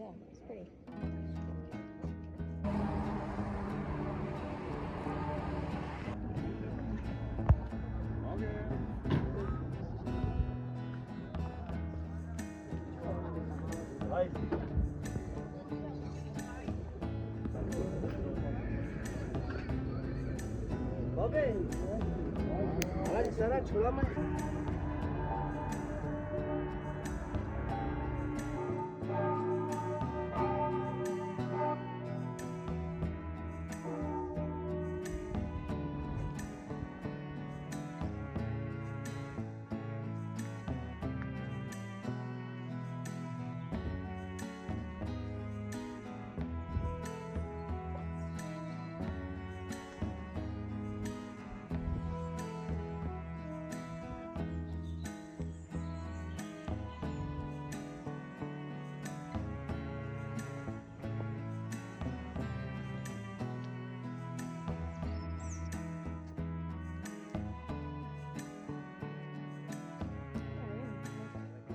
Yeah, it's pretty.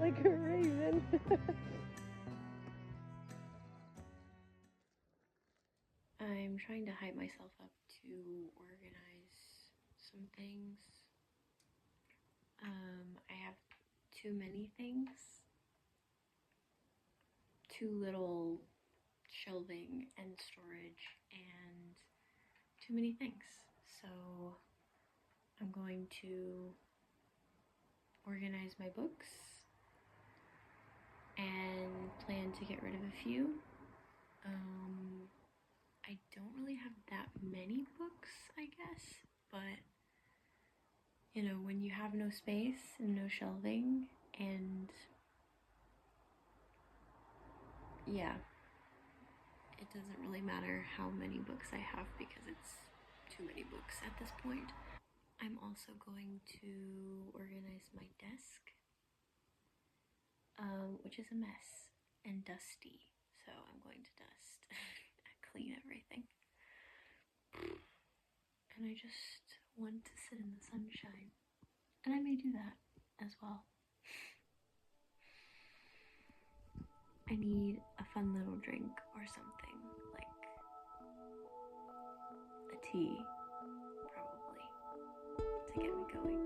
Like a raven. I'm trying to hype myself up to organize some things. I have too many things. Too little shelving and storage and too many things. So I'm going to organize my books and plan to get rid of a few. I don't really have that many books, I guess, but you know, when you have no space and no shelving, and yeah, it doesn't really matter how many books I have because it's too many books at this point. I'm also going to organize my desk, which is a mess and dusty, so I'm going to dust and clean everything. And I just want to sit in the sunshine, and I may do that as well. I need a fun little drink or something, like a tea, probably, to get me going.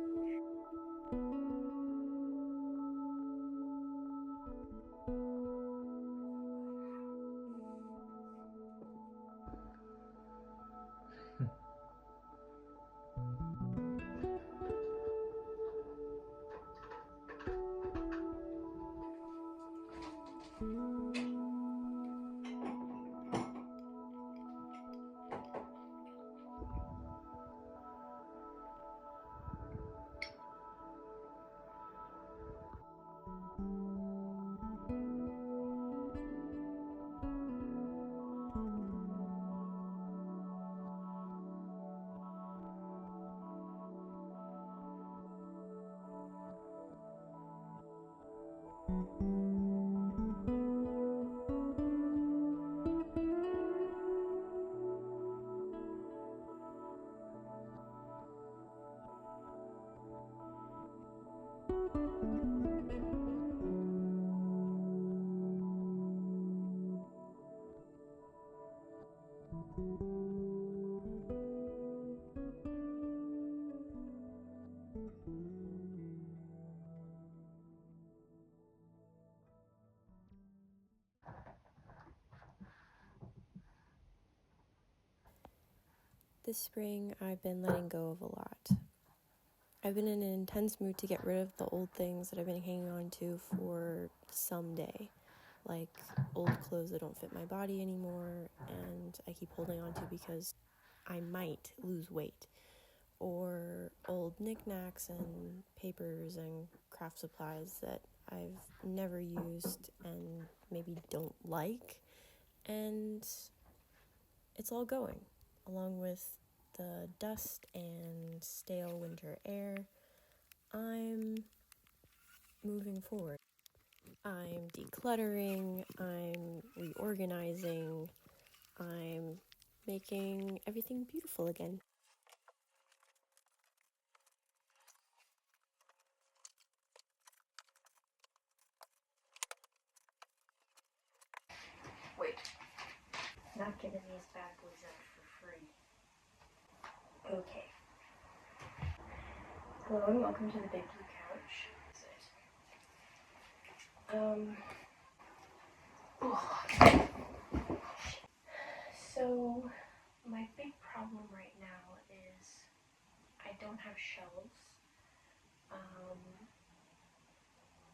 This spring, I've been letting go of a lot. I've been in an intense mood to get rid of the old things that I've been hanging on to for someday, like old clothes that don't fit my body anymore and I keep holding on to because I might lose weight, or old knickknacks and papers and craft supplies that I've never used and maybe don't like, and it's all going, along with the dust and stale winter air. I'm moving forward. I'm decluttering, I'm reorganizing, I'm making everything beautiful again. Not giving these bad boys out for free. Okay. Hello and welcome to the Big Blue Couch. So my big problem right now is I don't have shelves,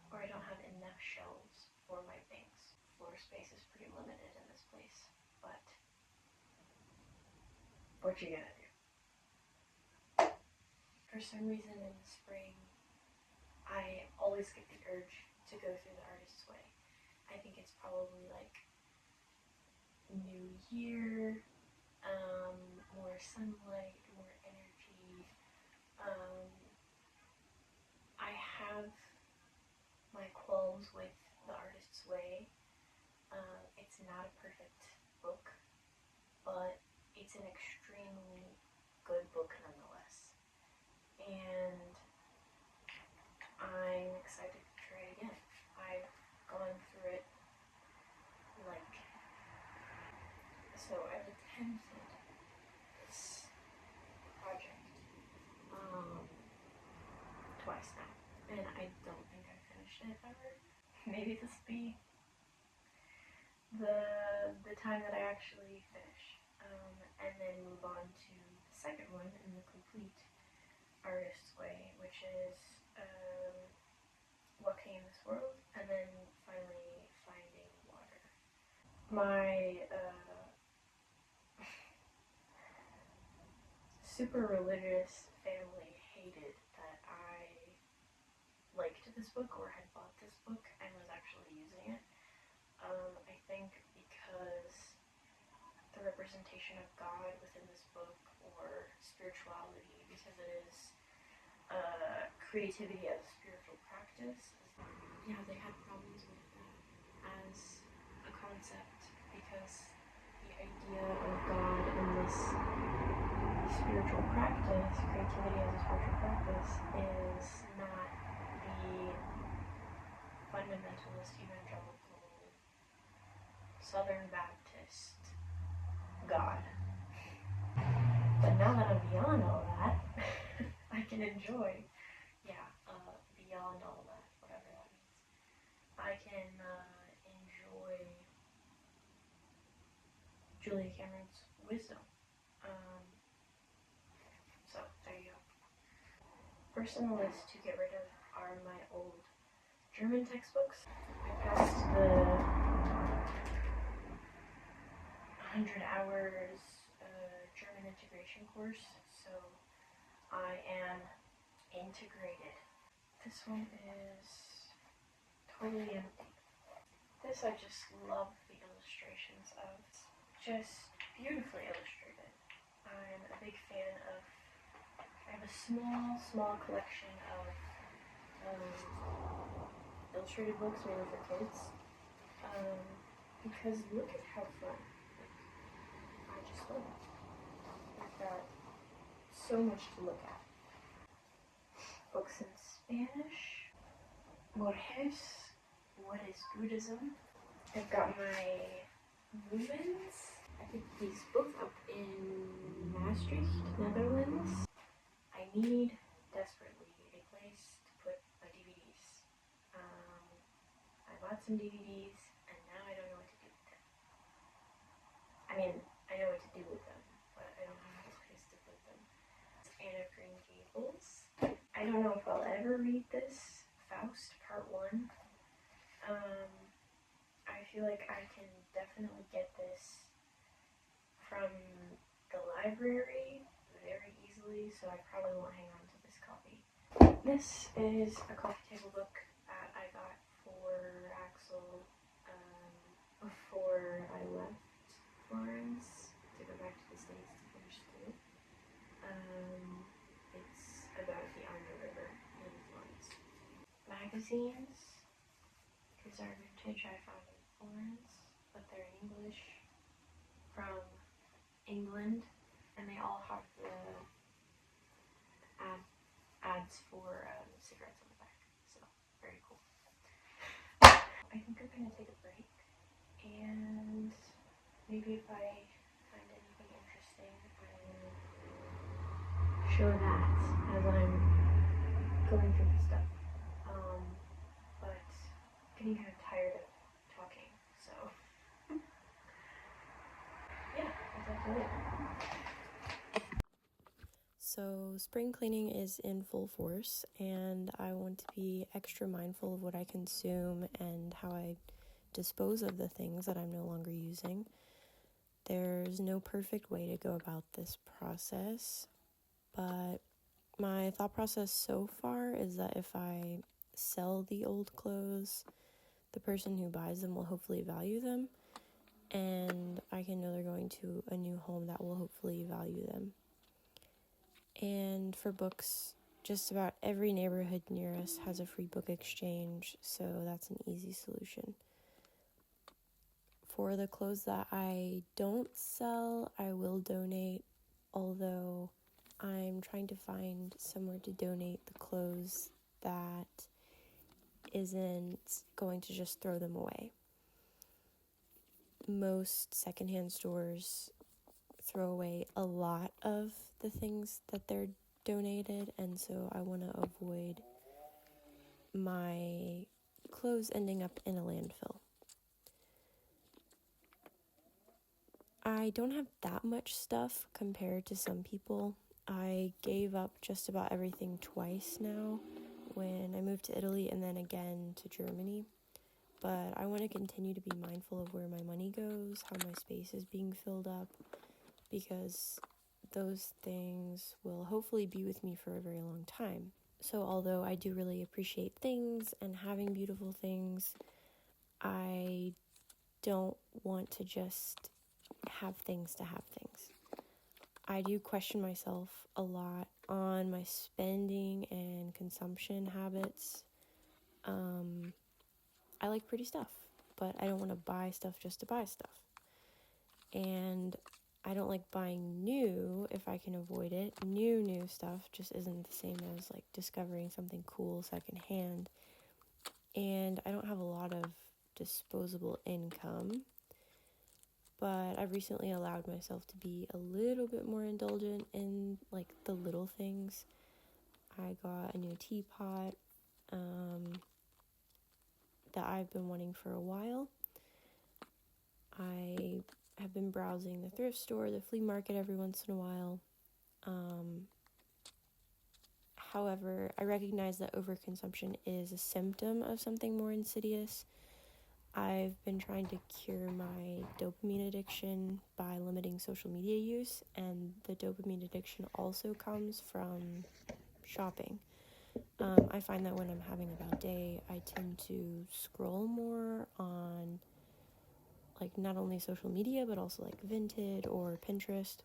or I don't have enough shelves for my things. Floor space is pretty limited in this place, but what you gonna do? For some reason in the spring, I always get the urge to go through the artist's way. I think it's probably like New Year, more sunlight, more energy. I have my qualms with the artist's way. It's not a perfect book, but it's an extremely good book nonetheless. And I'm excited to try it again. I've gone through it so I've attempted this project twice now, and I don't think I finished it ever. Maybe this will be the time that I actually finish, and then move on to the second one in the complete artist's way, which is walking in this world, and then finally finding water. My super religious family hated that I liked this book or had bought this book and was actually using it. I think because the representation of God within this book, or spirituality, because it is creativity as a spiritual practice. Yeah, they had problems with that as a concept because the idea of God in this spiritual practice, creativity as a spiritual practice, is not the fundamentalist evangelical Southern Baptist God. But now that I'm beyond all that, I can enjoy, beyond all that, whatever that means, I can enjoy Julia Cameron's wisdom. So, there you go. First on the list to get rid of are my old German textbooks. I passed the 100 hours German integration course, so I am integrated. This one is totally empty. This I just love the illustrations of. Just beautifully illustrated. I'm a big fan of, I have a small collection of illustrated books mainly for kids, because look at how fun. I just love it. I've got so much to look at. Books in Spanish, Borges, What is Buddhism? I've got my Lumens. I picked these books up in Maastricht, Netherlands. I need desperately a place to put my DVDs. I bought some DVDs and now I don't know what to do with them. I mean, I know what to do with them, but I don't have a place to put them. Anne of Green Gables. I don't know if I'll ever read this. Faust, Part 1. I feel like I can definitely get this from the library very easily, so I probably won't hang on to this copy. This is a coffee table book that I got for Axel before I left Florence to go back to the States to finish school. It's about the Arno River in Florence. Magazines. These are vintage I found in Florence, but they're in English, from England, and they all have the ads for cigarettes on the back, so very cool. I think I'm going to take a break and maybe if I find anything interesting, I will show that as I'm going through the stuff. But getting kind of tired of talking, so yeah, that's actually it. So spring cleaning is in full force, and I want to be extra mindful of what I consume and how I dispose of the things that I'm no longer using. There's no perfect way to go about this process, but my thought process so far is that if I sell the old clothes, the person who buys them will hopefully value them, and I can know they're going to a new home that will hopefully value them. And for books, just about every neighborhood near us has a free book exchange, so that's an easy solution. For the clothes that I don't sell, I will donate, although I'm trying to find somewhere to donate the clothes that isn't going to just throw them away. Most secondhand stores throw away a lot of the things that they're donated, and so I want to avoid my clothes ending up in a landfill. I don't have that much stuff compared to some people. I gave up just about everything twice now, when I moved to Italy and then again to Germany. But I want to continue to be mindful of where my money goes, how my space is being filled up, because those things will hopefully be with me for a very long time. So although I do really appreciate things and having beautiful things, I don't want to just have things to have things. I do question myself a lot on my spending and consumption habits. I like pretty stuff, but I don't want to buy stuff just to buy stuff. And I don't like buying new if I can avoid it. New stuff just isn't the same as like discovering something cool secondhand. And I don't have a lot of disposable income, but I've recently allowed myself to be a little bit more indulgent in like the little things. I got a new teapot that I've been wanting for a while. I have been browsing the thrift store, the flea market every once in a while. However, I recognize that overconsumption is a symptom of something more insidious. I've been trying to cure my dopamine addiction by limiting social media use, and the dopamine addiction also comes from shopping. I find that when I'm having a bad day, I tend to scroll more on like not only social media but also like Vinted or Pinterest,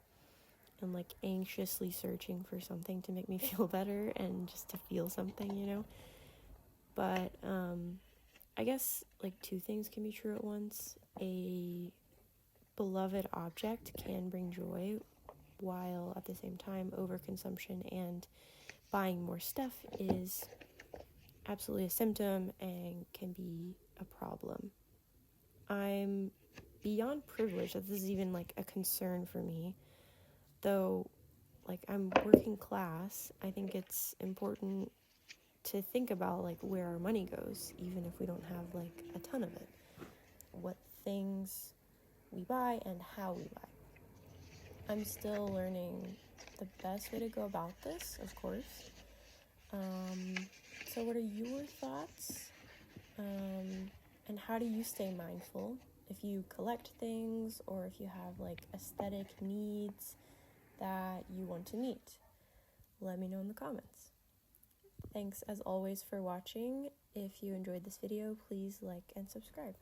and like anxiously searching for something to make me feel better and just to feel something, you know. But I guess like two things can be true at once. A beloved object can bring joy, while at the same time overconsumption and buying more stuff is absolutely a symptom and can be a problem. I'm beyond privileged that this is even like a concern for me, though like I'm working class. I think it's important to think about like where our money goes, even if we don't have like a ton of it. What things we buy and how we buy. I'm still learning the best way to go about this, of course. So what are your thoughts? And how do you stay mindful? If you collect things or if you have like aesthetic needs that you want to meet, let me know in the comments. Thanks as always for watching. If you enjoyed this video, please like and subscribe.